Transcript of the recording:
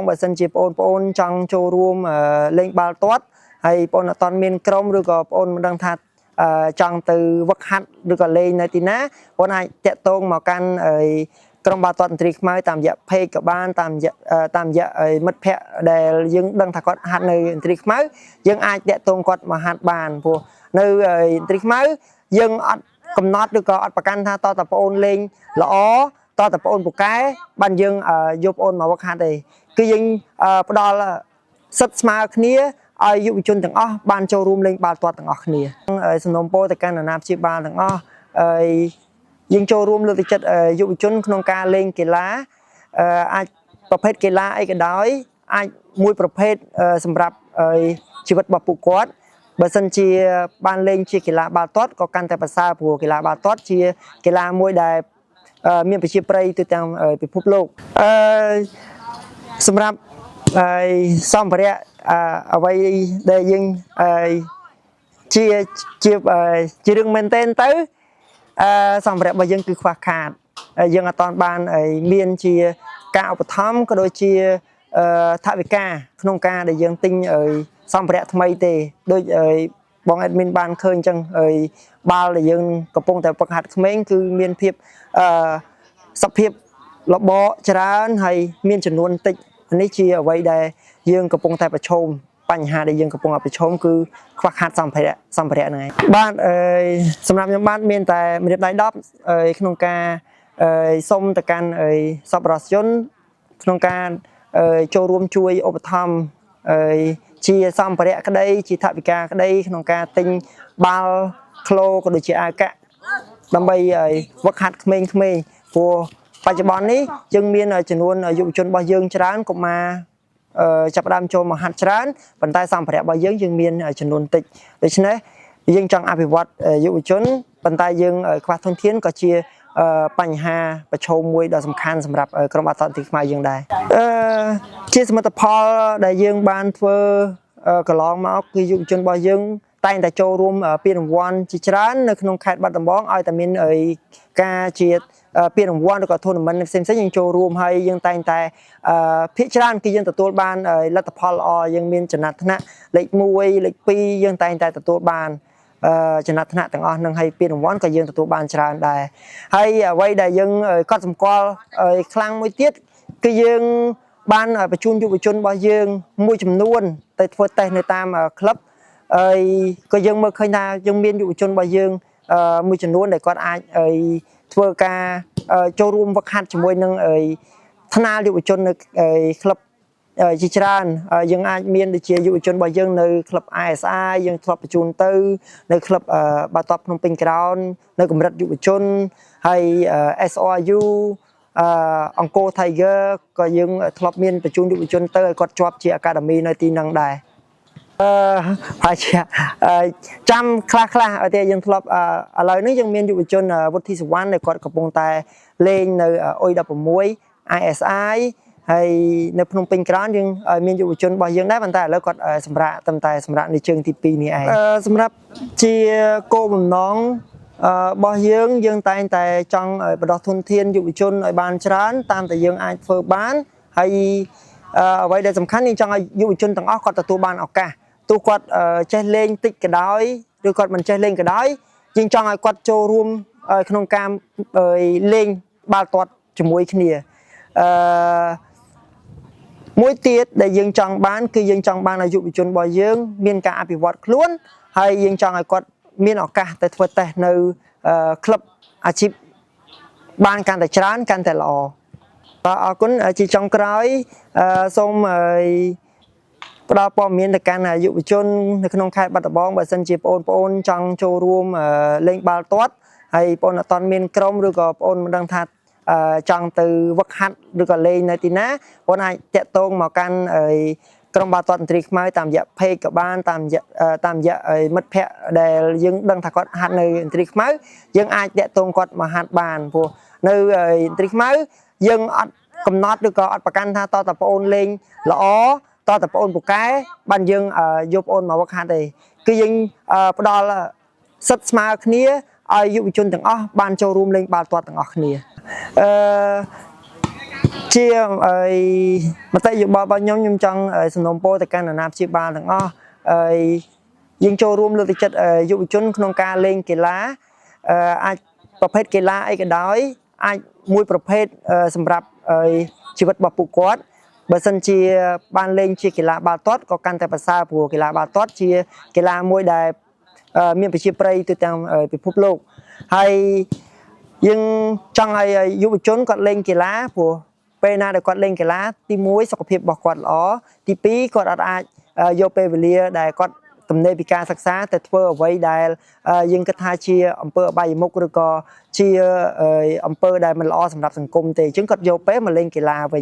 បើសិនជាបងប្អូនចង់ចូលរួមលេងបាល់ទាត់ហើយបងអត់ទាន់មានក្រុមឬក៏បងមិនដឹងថាចង់ទៅវឹកហាត់ឬក៏លេងនៅទីណាបងអាចតាក់ទងមកកាន់ក្រុមបាល់ទាត់ឥន្ទ្រីខ្មៅតាមរយៈ page ក៏បានតាមរយៈមិត្តភ័ក្តិដែលយើងដឹងថាគាត់ហាត់នៅឥន្ទ្រីខ្មៅយើងអាចតាក់ទងគាត់មកហាត់បានព្រោះនៅឥន្ទ្រីខ្មៅយើងអត់កំណត់ឬក៏អត់ប្រកាន់ថាតើបងប្អូនលេងល្អតើបងប្អូនពូកែបានយើងយកបងប្អូនមកវឹកហាត់ទេគឺយើងផ្ដល់សិទ្ធិស្មើគ្នាឲ្យយុវជនទាំងអស់បានចូលរួមលេងបាល់ទាត់ទាំងអស់គ្នាសំណូមពរទៅកាន់អាណាព្យាបាលទាំងអស់យើងចូលរួមលើកទឹកចិត្តយុវជនក្នុងការលេងកីឡាអាចប្រភេទកីឡាអីក៏ដោយអាចមួយប្រភេទសម្រាប់ជីវិតរបស់ពួកគាត់បើសិនជាបានលេងជាកីឡាបាល់ទាត់ក៏កាន់តែប្រសើរព្រោះកីឡាបាល់ទាត់ជាកីឡាមួយដែលមានប្រជាប្រិយទូទាំងពិភពលោកសម្រាប់សម្ភារៈអ្វីដែលយើងជារឿងមែនទែនទៅសម្ភារៈរបស់យើងគឺខ្វះខាតយើងអត់ទាន់បានមានជាការឧបត្ថម្ភក៏ដូចជាថវិកាក្នុងការដែលយើងទិញសម្ភារៈថ្មីទេដូចបងអេដមីនបានឃើញអញ្ចឹងបាល់ដែលយើងកំពុងតែហ្វឹកហាត់ក្មេងគឺមានភាពសភាពលបច្រើនហើយមានចំនួនតិចនេះជាអ្វីដែលយើងកំពុងតែប្រឈមបញ្ហាដែលយើងកំពុងតែប្រឈមគឺខ្វះខាតសម្ភារៈហ្នឹងឯងបាទសម្រាប់ខ្ញុំបាទមានតែម្រាមដៃ10ក្នុងការសុំទៅកាន់សប្បុរសជនក្នុងការចូលរួមជួយឧបត្ថម្ភជាសម្ភារៈក្តីជាថវិកាក្តីក្នុងការទិញបាល់ក្លូក៏ដូចជាអាវកាក់ដើម្បីវឹកហាត់ក្មេងៗព្រោះបច្ចុប្បន្ននេះយើងមានចំនួនយុវជនរបស់យើងច្រើនកុមារចាប់ផ្ដើមចូលមកហាត់ច្រើនប៉ុន្តែសម្ភារៈរបស់យើងមានចំនួនតិចដូច្នេះយើងចង់អភិវឌ្ឍយុវជនប៉ុន្តែយើងខ្វះធនធានក៏ជាបញ្ហាប្រឈមមួយដ៏សំខាន់សម្រាប់ក្រុមបាល់ទាត់ទីខ្មែរយើងដែរជាសមិទ្ធផលដែលយើងបានធ្វើកន្លងមកគឺយុវជនរបស់យើងតែងតែចូលរួមពានរង្វាន់ជាច្រើននៅក្នុងខេត្តបាត់ដំបងឲ្យតែមានការជាពានរង្វាន់ឬក៏ tournament ផ្សេងៗយើងចូលរួមហើយយើងតែងតែភាគច្រើនគឺយើងទទួលបានលទ្ធផលល្អយើងមានចំណាត់ថ្នាក់លេខ1លេខ2យើងតែងតែទទួលបានចំណាត់ថ្នាក់ទាំងអស់នឹងហើយពានរង្វាន់ក៏យើងទទួលបានច្រើនដែរហើយអ្វីដែលយើងកត់សម្គាល់ខ្លាំងមួយទៀតគឺយើងបានបញ្ជូនយុវជនរបស់យើងមួយចំនួនទៅធ្វើតេស្តនៅតាមក្លឹបក៏យើងមើលឃើញថាយើងមានយុវជនរបស់យើងមួយចំនួនដែលគាត់អាចធ្វើការចូលរួមវឹកហាត់ជាមួយនឹងថ្នាលយុវជននៅក្លឹបជាច្រើនយើងអាចមានដូចជាយុវជនរបស់យើងនៅក្លឹប ISI យើងធ្លាប់បញ្ជូនទៅនៅក្លឹបបាល់ទាត់ភ្នំពេញក្រោននៅកម្រិតយុវជនហើយ SRU អង្គរ Tiger ក៏យើងធ្លាប់មានបញ្ជូនយុវជនទៅឲ្យគាត់ជាប់ជា Academy នៅទីហ្នឹងដែរហើយចាំខ្លះតែយើងធ្លាប់ឥឡូវនេះយើងមានយុវជនវុទ្ធីសវណ្ណដែលគាត់កំពុងតែលេងនៅអុយ16 ISI ហើយនៅភ្នំពេញក្រោនយើងមានយុវជនរបស់យើងដែរប៉ុន្តែឥឡូវគាត់សម្រាប់នៅជើងទី2នេះឯងសម្រាប់ជាគោលបំណងរបស់យើងតែងតែចង់បដោះធនធានយុវជនឲ្យបានច្រើនតាមតែយើងអាចធ្វើបានហើយអ្វីដែលសំខាន់យើងចង់ឲ្យយុវជនទាំងអស់គាត់ទទួលបានឱកាសទោះគាត់ចេះលេងតិចក៏ដោយឬគាត់មិនចេះលេងក៏ដោយយើងចង់ឲ្យគាត់ចូលរួមក្នុងការលេងបាល់ទាត់ជាមួយគ្នាមួយទៀតដែលយើងចង់បានគឺយើងចង់បានឲ្យយុវជនរបស់យើងមានការអភិវឌ្ឍខ្លួនហើយយើងចង់ឲ្យគាត់មានឱកាសទៅធ្វើតេស្តនៅក្លឹបអាជីពបានកាន់តែច្រើនកាន់តែល្អអរគុណជាចុងក្រោយសូមផ្ដល់ព័ត៌មានទៅកាន់យុវជននៅក្នុងខេត្តបាត់ដំបងបើសិនជាបងប្អូនចង់ចូលរួមលេងបាល់ទាត់ហើយបងអត់ទាន់មានក្រុមឬក៏បងមិនដឹងថាចង់ទៅវឹកហាត់ឬក៏លេងនៅទីណាបងអាចតាក់ទងមកកាន់ក្រុមបាល់ទាត់ឥន្ទ្រីខ្មៅតាមរយៈ page ក៏បានតាមរយៈមិត្តភ័ក្តិដែលយើងដឹងថាគាត់ហាត់នៅឥន្ទ្រីខ្មៅយើងអាចតាក់ទងគាត់មកហាត់បានព្រោះនៅឥន្ទ្រីខ្មៅយើងអត់កំណត់ឬក៏អត់ប្រកាន់ថាតើបងប្អូនលេងល្អតើបងប្អូនពូកែបានយើងយកបងប្អូនមកវឹកហាត់ទេគឺយើងផ្ដល់សិទ្ធិស្មើគ្នាឲ្យយុវជនទាំងអស់បានចូលរួមលេងបាល់ទាត់ទាំងអស់គ្នា chia mà tại dụng bao nhóm nhung trong sân nông po tại căn nạp chia ba thằng dương châu room lưu chất dụng chun không ca lên cái lá aiประเภทกีฬาไอ้ก็ได้ไอ้มวยประเภทสำหรับชีวิตแบบปุกวัดเบอร์ซันเชียบ้านเล่นเชียกีฬาบาตอดก็การแต่ภาษาผัวกีฬาบาตอดเชียกีฬามวยได้มีไปเชียไปตัวต่างไปพบโลกให้ยังจังไอ้ยุบชนก็เล่นกีฬาผัวไปนาเด็กก็เล่นกีฬาที่มวยสุขภาพบอกกอดล้อที่ปีก็อาจโยเปเวเลียได้ก็ตำเนปิการศึกษาแต่เพื่อไว้ได้ยังกระทาเชียอำเภอใบมุกหรือก็เชียอำเภอได้มันล้อสำหรับสังคมแต่จึงก็โยเปมาเล่นกีฬาไป